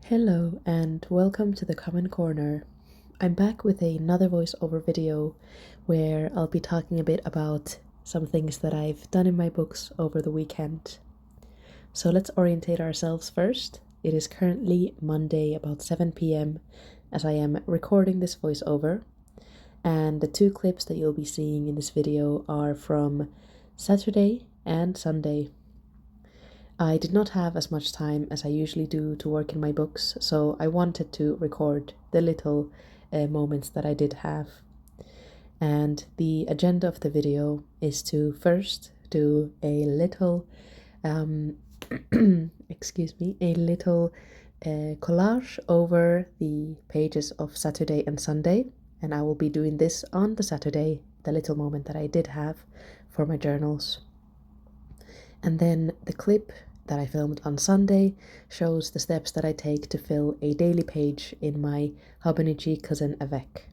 Hello and welcome to the Common Corner. I'm back with another voiceover video where I'll be talking a bit about some things that I've done in my books over the weekend. So let's orientate ourselves first. It is currently Monday about 7 p.m. as I am recording this voiceover, and the two clips that you'll be seeing in this video are from Saturday and Sunday. I did not have as much time as I usually do to work in my books, so I wanted to record the little moments that I did have. And the agenda of the video is to first do a little, excuse me, a little collage over the pages of Saturday and Sunday. And I will be doing this on the Saturday, the little moment that I did have for my journals. And then the clip that I filmed on Sunday shows the steps that I take to fill a daily page in my Hobonichi cousin avec.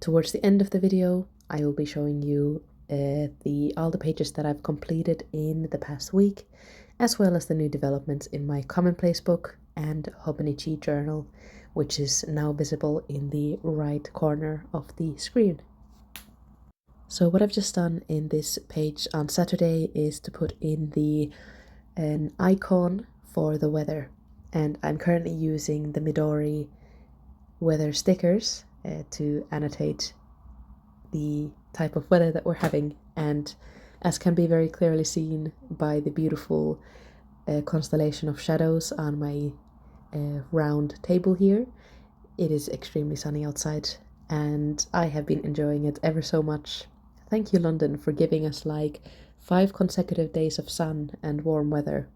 Towards the end of the video, I will be showing you all the pages that I've completed in the past week, as well as the new developments in my commonplace book and Hobonichi journal, which is now visible in the right corner of the screen. So what I've just done in this page on Saturday is to put in an icon for the weather, and I'm currently using the Midori weather stickers to annotate the type of weather that we're having, and as can be very clearly seen by the beautiful constellation of shadows on my round table here, it is extremely sunny outside and I have been enjoying it ever so much. Thank you, London, for giving us like 5 consecutive days of sun and warm weather.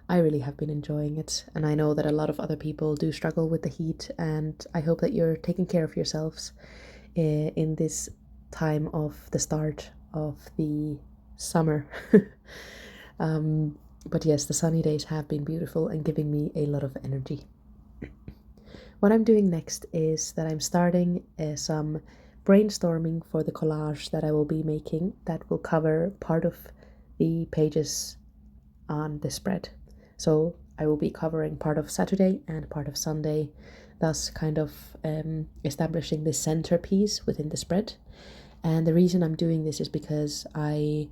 I really have been enjoying it, and I know that a lot of other people do struggle with the heat, and I hope that you're taking care of yourselves in this time of the start of the summer. But yes, the sunny days have been beautiful and giving me a lot of energy. What I'm doing next is that I'm starting some brainstorming for the collage that I will be making that will cover part of the pages on the spread. So I will be covering part of Saturday and part of Sunday, thus kind of establishing the centerpiece within the spread. And the reason I'm doing this is because I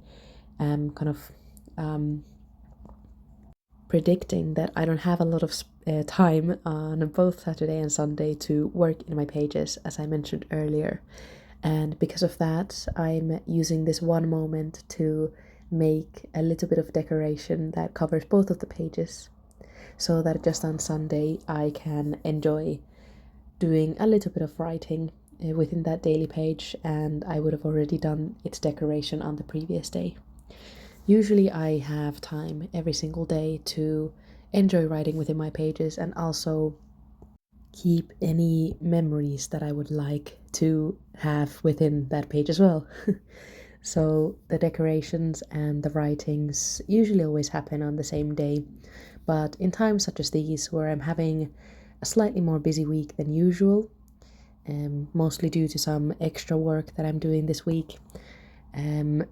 am kind of predicting that I don't have a lot of time on both Saturday and Sunday to work in my pages, as I mentioned earlier. And because of that, I'm using this one moment to make a little bit of decoration that covers both of the pages, so that just on Sunday I can enjoy doing a little bit of writing within that daily page, and I would have already done its decoration on the previous day. Usually I have time every single day to enjoy writing within my pages and also keep any memories that I would like to have within that page as well. So the decorations and the writings usually always happen on the same day, but in times such as these where I'm having a slightly more busy week than usual, mostly due to some extra work that I'm doing this week, I'm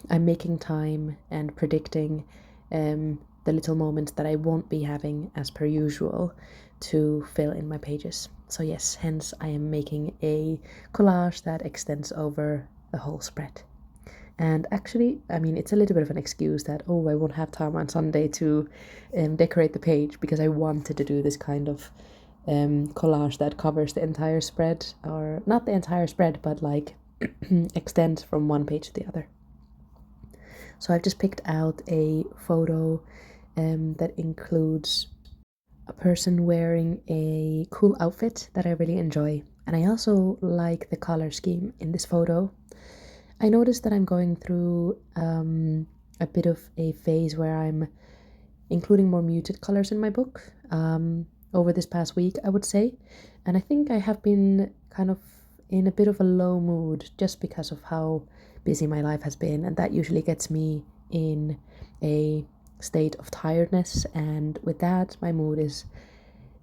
making time and predicting the little moments that I won't be having as per usual to fill in my pages. So yes, hence I am making a collage that extends over the whole spread. And actually, I mean, it's a little bit of an excuse that, oh, I won't have time on Sunday to decorate the page, because I wanted to do this kind of collage that covers the entire spread, or not the entire spread, but like extends from one page to the other. So I've just picked out a photo that includes a person wearing a cool outfit that I really enjoy. And I also like the color scheme in this photo. I noticed that I'm going through a bit of a phase where I'm including more muted colors in my book over this past week, I would say. And I think I have been kind of in a bit of a low mood just because of how busy my life has been, and that usually gets me in a state of tiredness, and with that my mood is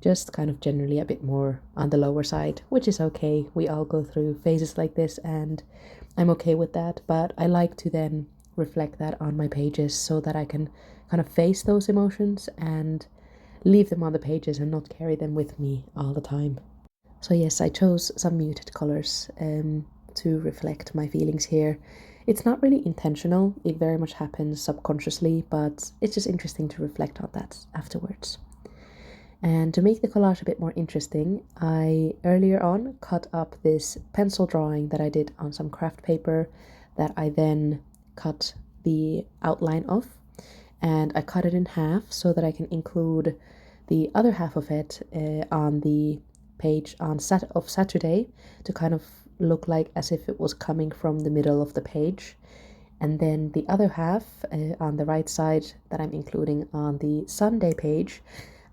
just kind of generally a bit more on the lower side, which is okay. We all go through phases like this and I'm okay with that, but I like to then reflect that on my pages so that I can kind of face those emotions and leave them on the pages and not carry them with me all the time. So yes, I chose some muted colors to reflect my feelings here. It's not really intentional, it very much happens subconsciously, but it's just interesting to reflect on that afterwards. And to make the collage a bit more interesting, I earlier on cut up this pencil drawing that I did on some craft paper that I then cut the outline of, and I cut it in half so that I can include the other half of it on the page of Saturday to kind of look like as if it was coming from the middle of the page. And then the other half on the right side that I'm including on the Sunday page,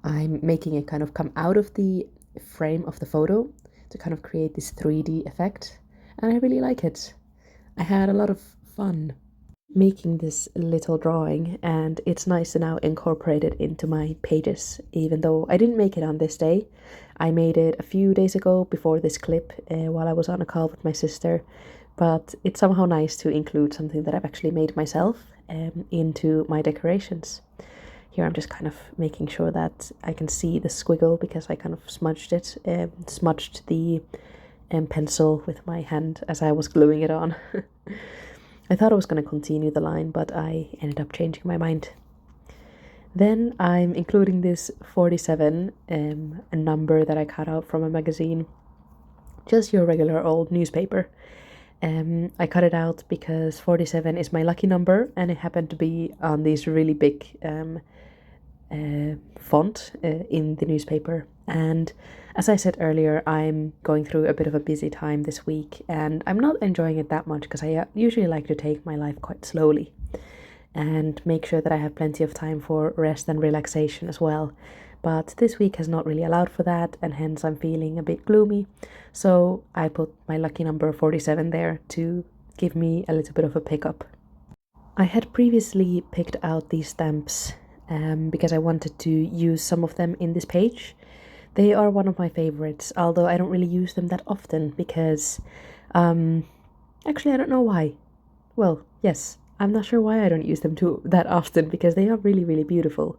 I'm making it kind of come out of the frame of the photo to kind of create this 3D effect. And I really like it. I had a lot of fun making this little drawing, and it's nice to now incorporate it into my pages, even though I didn't make it on this day. I made it a few days ago before this clip while I was on a call with my sister, but it's somehow nice to include something that I've actually made myself into my decorations. Here I'm just kind of making sure that I can see the squiggle because I kind of smudged the pencil with my hand as I was gluing it on. I thought I was going to continue the line, but I ended up changing my mind. Then I'm including this 47, a number that I cut out from a magazine, just your regular old newspaper. I cut it out because 47 is my lucky number, and it happened to be on this really big font in the newspaper. And as I said earlier, I'm going through a bit of a busy time this week, and I'm not enjoying it that much because I usually like to take my life quite slowly and make sure that I have plenty of time for rest and relaxation as well. But this week has not really allowed for that, and hence I'm feeling a bit gloomy. So I put my lucky number 47 there to give me a little bit of a pickup. I had previously picked out these stamps because I wanted to use some of them in this page. They are one of my favorites, although I don't really use them that often because, actually I don't know why. Well, yes, I'm not sure why I don't use them that often because they are really, really beautiful.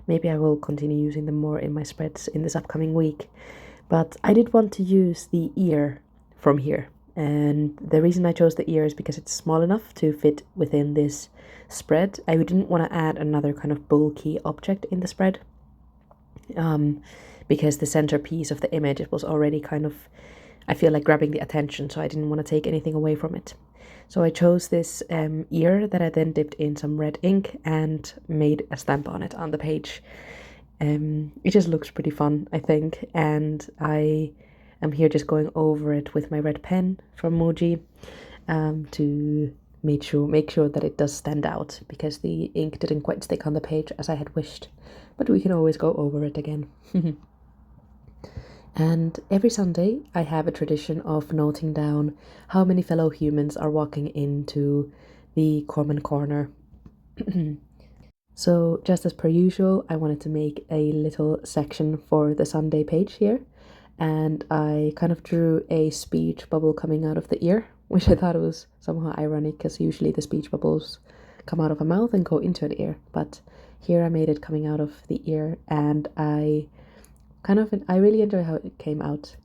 Maybe I will continue using them more in my spreads in this upcoming week. But I did want to use the ear from here. And the reason I chose the ear is because it's small enough to fit within this spread. I didn't want to add another kind of bulky object in the spread. Because the centerpiece of the image, it was already kind of, I feel like grabbing the attention, so I didn't want to take anything away from it. So I chose this ear that I then dipped in some red ink and made a stamp on it on the page. It just looks pretty fun, I think, and I am here just going over it with my red pen from Muji to make sure that it does stand out, because the ink didn't quite stick on the page as I had wished, but we can always go over it again. And every Sunday I have a tradition of noting down how many fellow humans are walking into the common corner. So just as per usual, I wanted to make a little section for the Sunday page here, and I kind of drew a speech bubble coming out of the ear, which I thought was somehow ironic because usually the speech bubbles come out of a mouth and go into an ear, but here I made it coming out of the ear, and I really enjoy how it came out.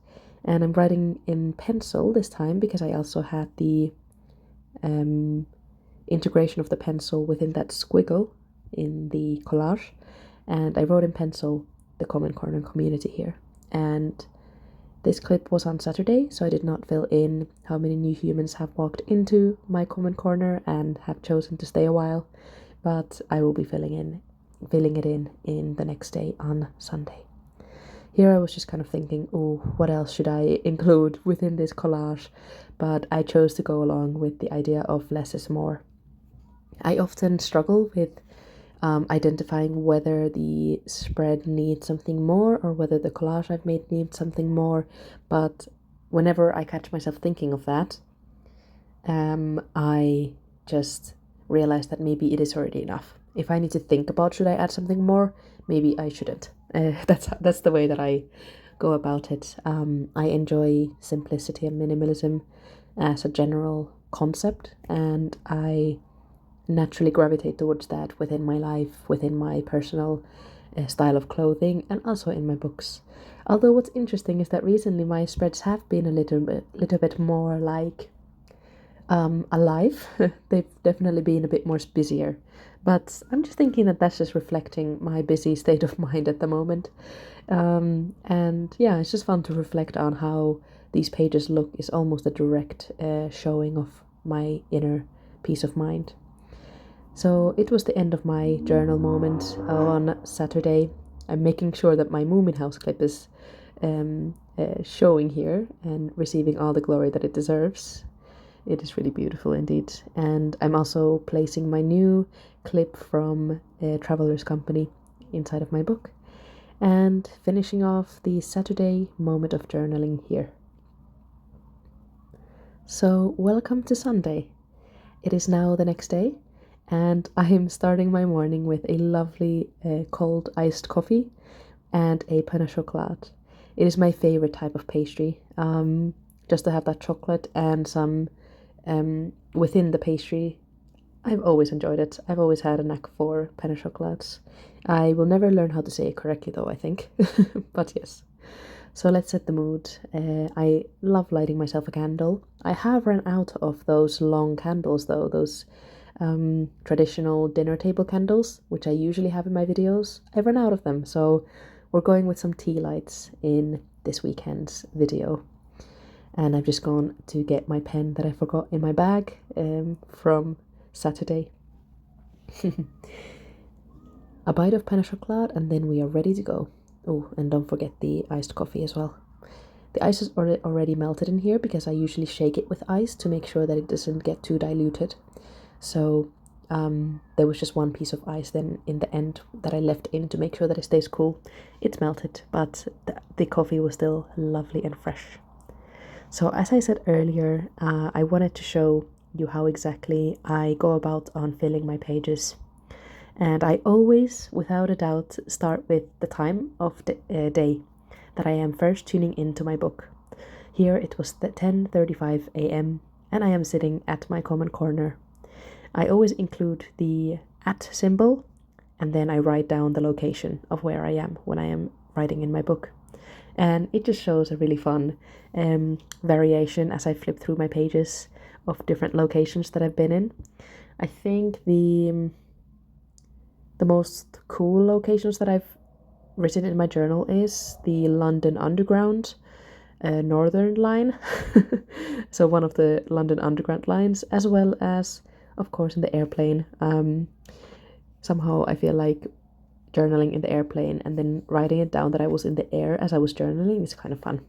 And I'm writing in pencil this time because I also had the integration of the pencil within that squiggle in the collage, and I wrote in pencil the Common Corner community here. And this clip was on Saturday, so I did not fill in how many new humans have walked into my Common Corner and have chosen to stay a while, but I will be filling it in the next day on Sunday. Here I was just kind of thinking, oh, what else should I include within this collage? But I chose to go along with the idea of less is more. I often struggle with identifying whether the spread needs something more or whether the collage I've made needs something more. But whenever I catch myself thinking of that, I just realize that maybe it is already enough. If I need to think about should I add something more, maybe I shouldn't. That's the way that I go about it. I enjoy simplicity and minimalism as a general concept, and I naturally gravitate towards that within my life, within my personal style of clothing, and also in my books. Although what's interesting is that recently my spreads have been a little bit more like alive. They've definitely been a bit more busier, but I'm just thinking that that's just reflecting my busy state of mind at the moment. And yeah, it's just fun to reflect on how these pages look is almost a direct showing of my inner peace of mind. So it was the end of my journal moment on Saturday. I'm making sure that my Moomin House clip is showing here and receiving all the glory that it deserves. It is really beautiful indeed. And I'm also placing my new clip from Traveler's Company inside of my book. And finishing off the Saturday moment of journaling here. So, welcome to Sunday. It is now the next day, and I am starting my morning with a lovely cold iced coffee and a pain au chocolat. It is my favorite type of pastry, just to have that chocolate and some within the pastry. I've always enjoyed it. I've always had a knack for pain au chocolats. I will never learn how to say it correctly though, I think. But yes. So let's set the mood. I love lighting myself a candle. I have run out of those long candles though, those traditional dinner table candles, which I usually have in my videos. I've run out of them, so we're going with some tea lights in this weekend's video. And I've just gone to get my pen that I forgot in my bag from Saturday. A bite of pain au chocolat, and then we are ready to go. Oh, and don't forget the iced coffee as well. The ice is already melted in here because I usually shake it with ice to make sure that it doesn't get too diluted. So there was just one piece of ice then in the end that I left in to make sure that it stays cool. It's melted, but the coffee was still lovely and fresh. So as I said earlier, I wanted to show you how exactly I go about on filling my pages. And I always, without a doubt, start with the time of the day that I am first tuning into my book. Here it was 10:35 a.m. and I am sitting at my common corner. I always include the @ symbol and then I write down the location of where I am when I am writing in my book. And it just shows a really fun variation as I flip through my pages of different locations that I've been in. I think the most cool locations that I've written in my journal is the London Underground Northern Line. So one of the London Underground lines, as well as, of course, in the airplane. Somehow I feel like journaling in the airplane and then writing it down that I was in the air as I was journaling is kind of fun.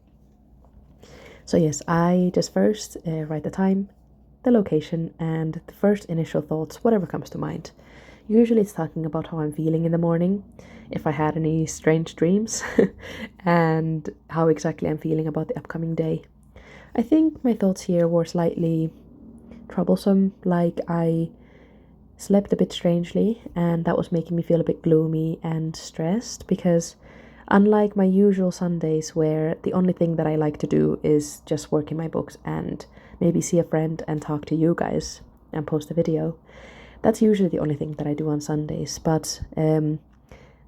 So yes, I just first write the time, the location, and the first initial thoughts, whatever comes to mind. Usually it's talking about how I'm feeling in the morning, if I had any strange dreams, and how exactly I'm feeling about the upcoming day. I think my thoughts here were slightly troublesome, like I slept a bit strangely, and that was making me feel a bit gloomy and stressed because unlike my usual Sundays where the only thing that I like to do is just work in my books and maybe see a friend and talk to you guys and post a video, that's usually the only thing that I do on Sundays. But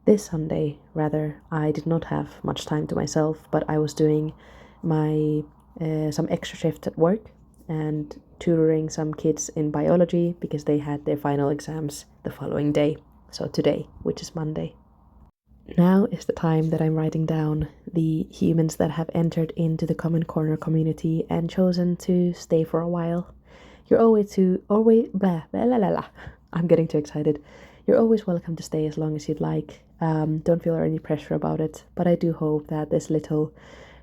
this Sunday, rather, I did not have much time to myself, but I was doing my some extra shifts at work and tutoring some kids in biology because they had their final exams the following day. So today, which is Monday. Now is the time that I'm writing down the humans that have entered into the Common Corner community and chosen to stay for a while. You're always blah, blah, blah, blah, blah. I'm getting too excited. You're always welcome to stay as long as you'd like. Don't feel any pressure about it, but I do hope that this little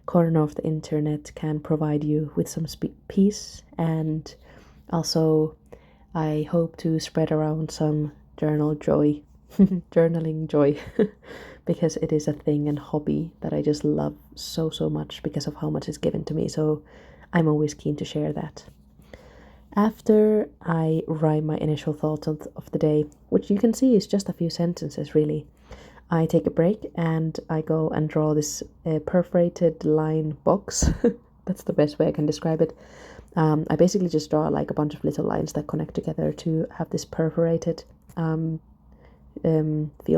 corner of the internet can provide you with some peace, and also I hope to spread around some journal joy, journaling joy, because it is a thing and hobby that I just love so much because of how much is given to me. So I'm always keen to share that. After I write my initial thoughts of the day, which you can see is just a few sentences really, I take a break and I go and draw this perforated line box. That's the best way I can describe it. I basically just draw like a bunch of little lines that connect together to have this perforated feel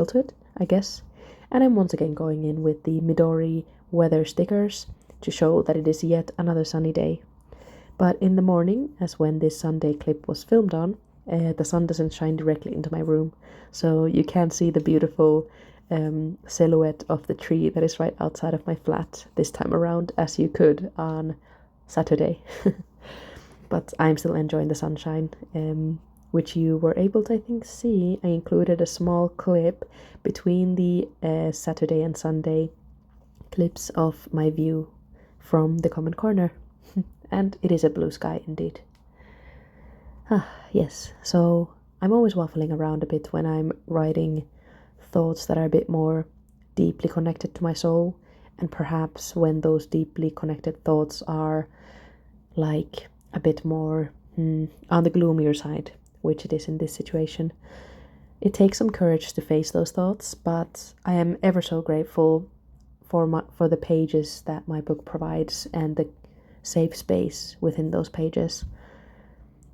to it, I guess. And I'm once again going in with the Midori weather stickers to show that it is yet another sunny day. But in the morning, as when this Sunday clip was filmed on, the sun doesn't shine directly into my room, so you can't see the beautiful silhouette of the tree that is right outside of my flat this time around as you could on Saturday. But I'm still enjoying the sunshine, which you were able to, I think, see. I included a small clip between the Saturday and Sunday clips of my view from the comment corner. And it is a blue sky indeed. Yes, so I'm always waffling around a bit when I'm writing thoughts that are a bit more deeply connected to my soul, and perhaps when those deeply connected thoughts are like a bit more on the gloomier side, which it is in this situation. It takes some courage to face those thoughts, but I am ever so grateful for the pages that my book provides and the safe space within those pages.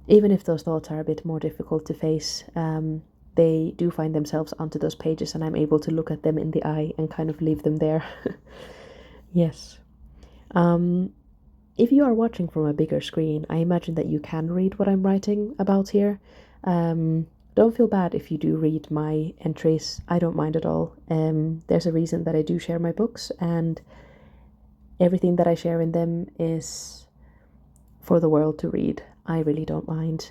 Even if those thoughts are a bit more difficult to face, they do find themselves onto those pages, and I'm able to look at them in the eye and kind of leave them there. Yes. If you are watching from a bigger screen, I imagine that you can read what I'm writing about here. Don't feel bad if you do read my entries. I don't mind at all. There's a reason that I do share my books, and everything that I share in them is for the world to read. I really don't mind.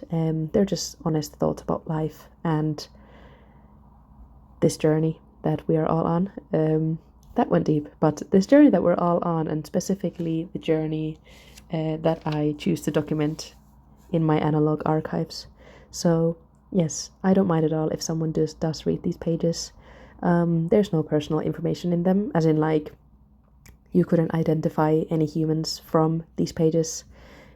They're just honest thoughts about life and this journey that we are all on. That went deep, but this journey that we're all on, and specifically the journey that I choose to document in my analog archives. So yes, I don't mind at all if someone does read these pages. There's no personal information in them, as in like you couldn't identify any humans from these pages.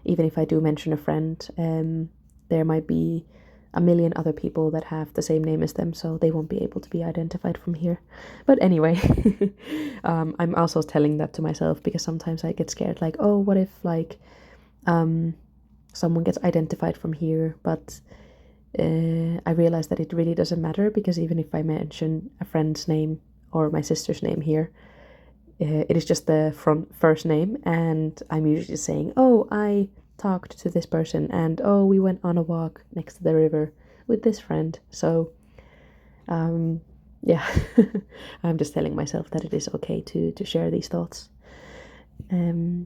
Even if I do mention a friend, there might be a million other people that have the same name as them, so they won't be able to be identified from here. But anyway, I'm also telling that to myself because sometimes I get scared, like, oh, what if like someone gets identified from here, but I realize that it really doesn't matter, because even if I mention a friend's name or my sister's name here, it is just the first name, and I'm usually saying, oh, I talked to this person, and oh, we went on a walk next to the river with this friend. So yeah, I'm just telling myself that it is okay to share these thoughts. I've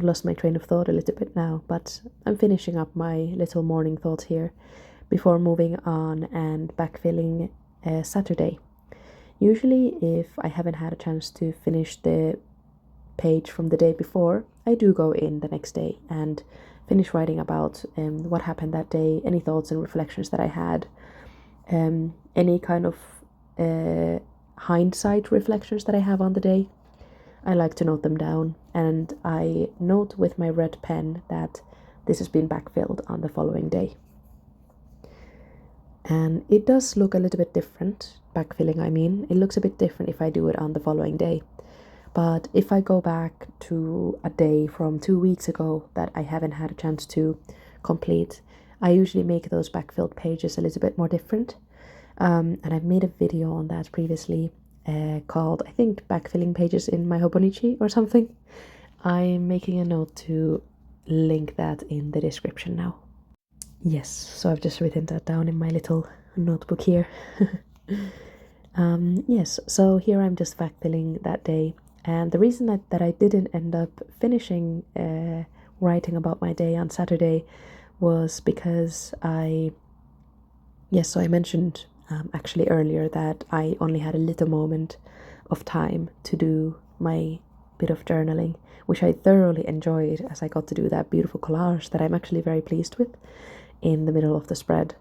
lost my train of thought a little bit now, but I'm finishing up my little morning thoughts here before moving on and backfilling Saturday. Usually, if I haven't had a chance to finish the page from the day before, I do go in the next day and finish writing about what happened that day, any thoughts and reflections that I had, any kind of hindsight reflections that I have on the day. I like to note them down, and I note with my red pen that this has been backfilled on the following day. And it does look a little bit different, backfilling I mean. It looks a bit different if I do it on the following day. But if I go back to a day from 2 weeks ago that I haven't had a chance to complete, I usually make those backfilled pages a little bit more different. And I've made a video on that previously called, I think, backfilling pages in my Hobonichi or something. I'm making a note to link that in the description now. Yes, so I've just written that down in my little notebook here. Yes, so here I'm just backfilling that day. And the reason that I didn't end up finishing writing about my day on Saturday was because I mentioned actually earlier that I only had a little moment of time to do my bit of journaling, which I thoroughly enjoyed, as I got to do that beautiful collage that I'm actually very pleased with in the middle of the spread.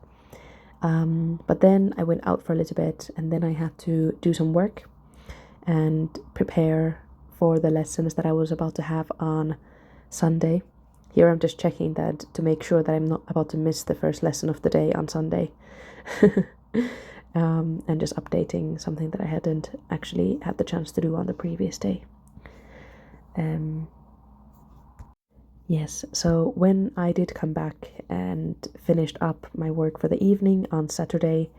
But then I went out for a little bit, and then I had to do some work and prepare for the lessons that I was about to have on Sunday. Here I'm just checking that to make sure that I'm not about to miss the first lesson of the day on Sunday. And just updating something that I hadn't actually had the chance to do on the previous day. Yes, so when I did come back and finished up my work for the evening on Saturday,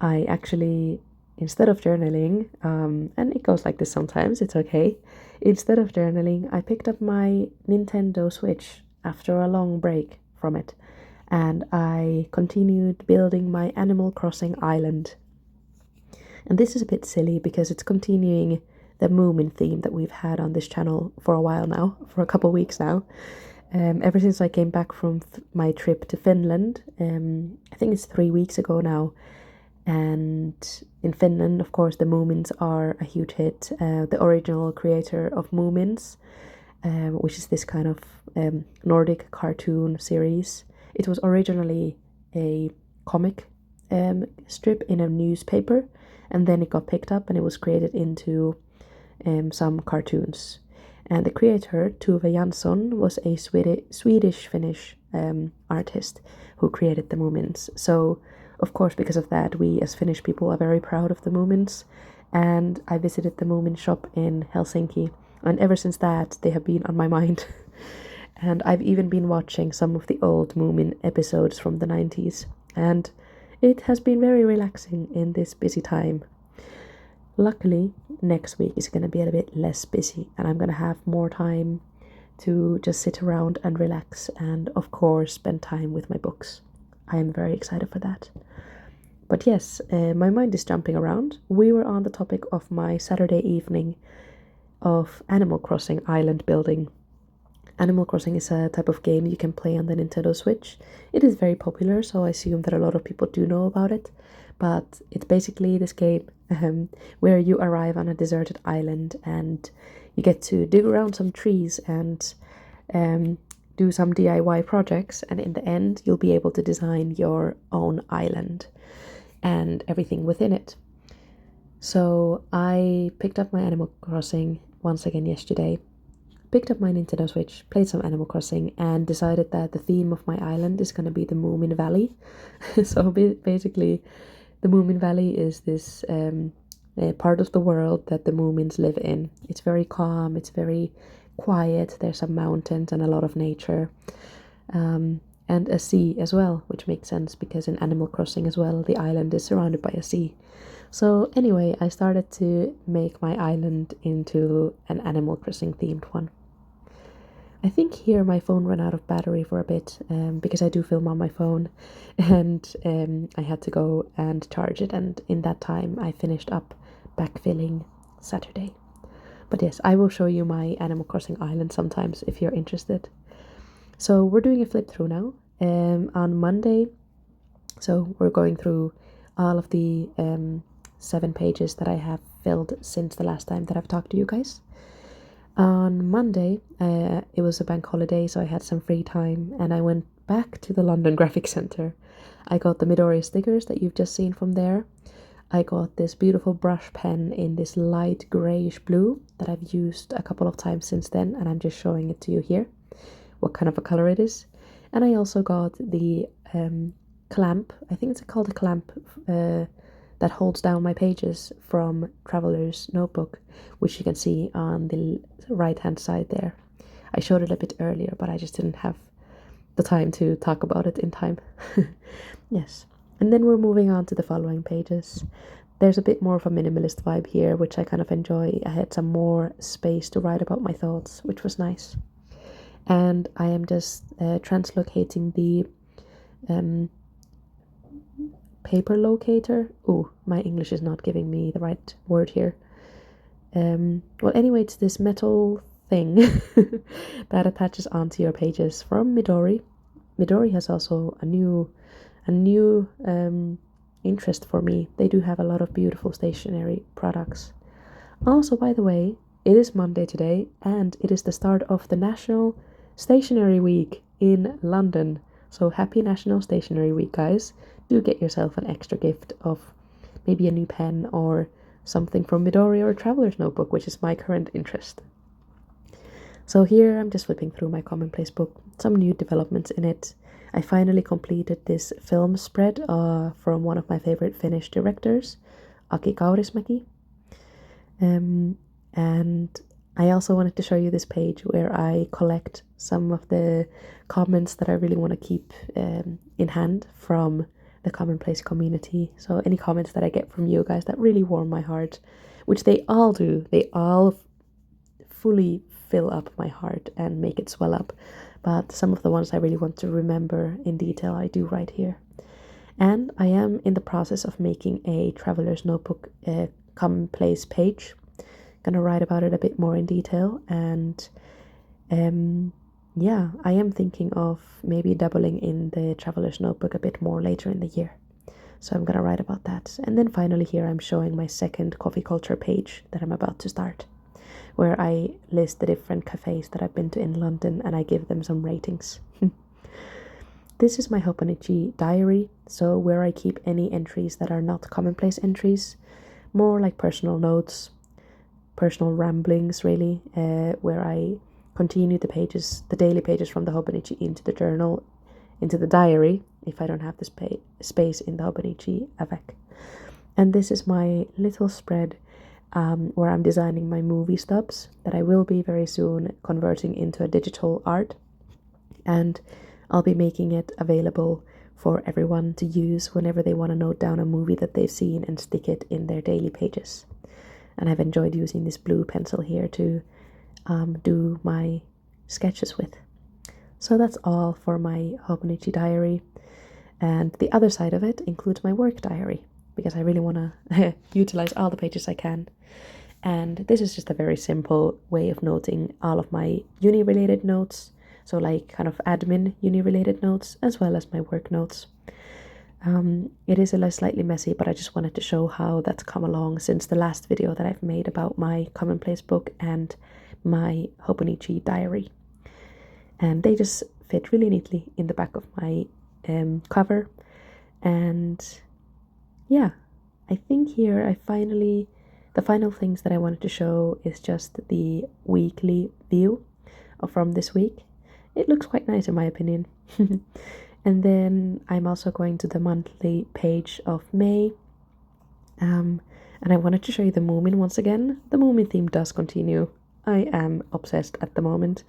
I actually instead of journaling, and it goes like this sometimes, it's okay. Instead of journaling, I picked up my Nintendo Switch after a long break from it, and I continued building my Animal Crossing island. And this is a bit silly because it's continuing the Moomin theme that we've had on this channel for a while now, for a couple weeks now. Ever since I came back from my trip to Finland, I think it's 3 weeks ago now. And in Finland, of course, the Moomins are a huge hit. The original creator of Moomins, which is this kind of Nordic cartoon series. It was originally a comic strip in a newspaper, and then it got picked up and it was created into some cartoons. And the creator, Tuve Jansson, was a Swedish-Finnish artist who created the Moomins. So, of course, because of that, we as Finnish people are very proud of the Moomins. And I visited the Moomin shop in Helsinki. And ever since that, they have been on my mind. And I've even been watching some of the old Moomin episodes from the 90s. And it has been very relaxing in this busy time. Luckily, next week is going to be a bit less busy, and I'm going to have more time to just sit around and relax and, of course, spend time with my books. I am very excited for that. But yes, my mind is jumping around. We were on the topic of my Saturday evening of Animal Crossing island building. Animal Crossing is a type of game you can play on the Nintendo Switch. It is very popular, so I assume that a lot of people do know about it. But it's basically this game where you arrive on a deserted island and you get to dig around some trees and do some DIY projects. And in the end, you'll be able to design your own island and everything within it. So I picked up my Animal Crossing once again yesterday. Picked up my Nintendo Switch, played some Animal Crossing, and decided that the theme of my island is going to be the Moomin Valley. So basically, the Moomin Valley is this part of the world that the Moomins live in. It's very calm, it's very quiet, there's some mountains and a lot of nature. And a sea as well, which makes sense because in Animal Crossing as well, the island is surrounded by a sea. So anyway, I started to make my island into an Animal Crossing themed one. I think here my phone ran out of battery for a bit because I do film on my phone, and I had to go and charge it, and in that time I finished up Backfilling Saturday. But yes, I will show you my Animal Crossing island sometimes if you're interested. So we're doing a flip through now on Monday. So we're going through all of the 7 pages that I have filled since the last time that I've talked to you guys. On Monday, it was a bank holiday, so I had some free time, and I went back to the London Graphic Centre. I got the Midori stickers that you've just seen from there. I got this beautiful brush pen in this light greyish blue that I've used a couple of times since then, and I'm just showing it to you here, what kind of a colour it is. And I also got the clamp, I think it's called a clamp, that holds down my pages from Traveler's Notebook, which you can see on the right hand side there. I showed it a bit earlier, but I just didn't have the time to talk about it in time. Yes. And then we're moving on to the following pages. There's a bit more of a minimalist vibe here, which I kind of enjoy. I had some more space to write about my thoughts, which was nice. And I am just translocating the paper locator. Oh, my English is not giving me the right word here. Well, anyway, it's this metal thing that attaches onto your pages from Midori. Midori has also a new interest for me. They do have a lot of beautiful stationery products. Also, by the way, it is Monday today, and it is the start of the National Stationery Week in London. So happy National Stationery Week, guys. Do get yourself an extra gift of maybe a new pen or something from Midori or a Traveler's Notebook, which is my current interest. So here I'm just flipping through my commonplace book, some new developments in it. I finally completed this film spread from one of my favorite Finnish directors, Aki Kaurismäki. And I also wanted to show you this page where I collect some of the comments that I really want to keep in hand from the Commonplace community. So any comments that I get from you guys that really warm my heart, which they all do, they all fully fill up my heart and make it swell up. But some of the ones I really want to remember in detail, I do write here. And I am in the process of making a traveler's notebook commonplace page. Gonna write about it a bit more in detail. And yeah, I am thinking of maybe doubling in the traveler's notebook a bit more later in the year. So I'm gonna write about that. And then finally here I'm showing my second coffee culture page that I'm about to start, where I list the different cafes that I've been to in London and I give them some ratings. This is my Hobonichi diary, so where I keep any entries that are not commonplace entries, more like personal notes, personal ramblings really, where I continue the pages, the daily pages from the Hobonichi into the journal, into the diary, if I don't have the space in the Hobonichi avec. And this is my little spread where I'm designing my movie stubs that I will be very soon converting into a digital art. And I'll be making it available for everyone to use whenever they want to note down a movie that they've seen and stick it in their daily pages. And I've enjoyed using this blue pencil here to do my sketches with. So that's all for my Hobonichi diary. And the other side of it includes my work diary, because I really want to utilize all the pages I can. And this is just a very simple way of noting all of my uni-related notes, so like kind of admin uni-related notes, as well as my work notes. It is slightly messy, but I just wanted to show how that's come along since the last video that I've made about my commonplace book and my Hobonichi diary. And they just fit really neatly in the back of my cover. And yeah, I think here the final things that I wanted to show is just the weekly view from this week. It looks quite nice in my opinion. And then I'm also going to the monthly page of May. And I wanted to show you the Moomin once again. The Moomin theme does continue. I am obsessed at the moment.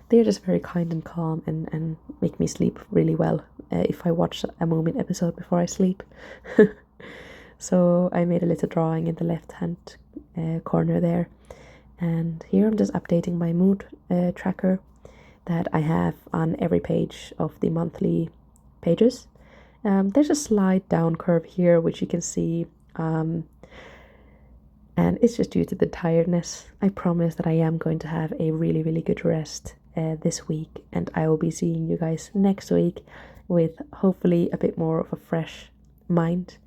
They're just very kind and calm and make me sleep really well if I watch a Moomin episode before I sleep. So I made a little drawing in the left hand corner there. And here I'm just updating my mood tracker that I have on every page of the monthly pages. There's a slide down curve here, which you can see. And it's just due to the tiredness. I promise that I am going to have a really, really good rest this week. And I will be seeing you guys next week with hopefully a bit more of a fresh mind.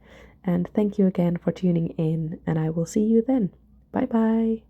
And thank you again for tuning in. And I will see you then. Bye bye.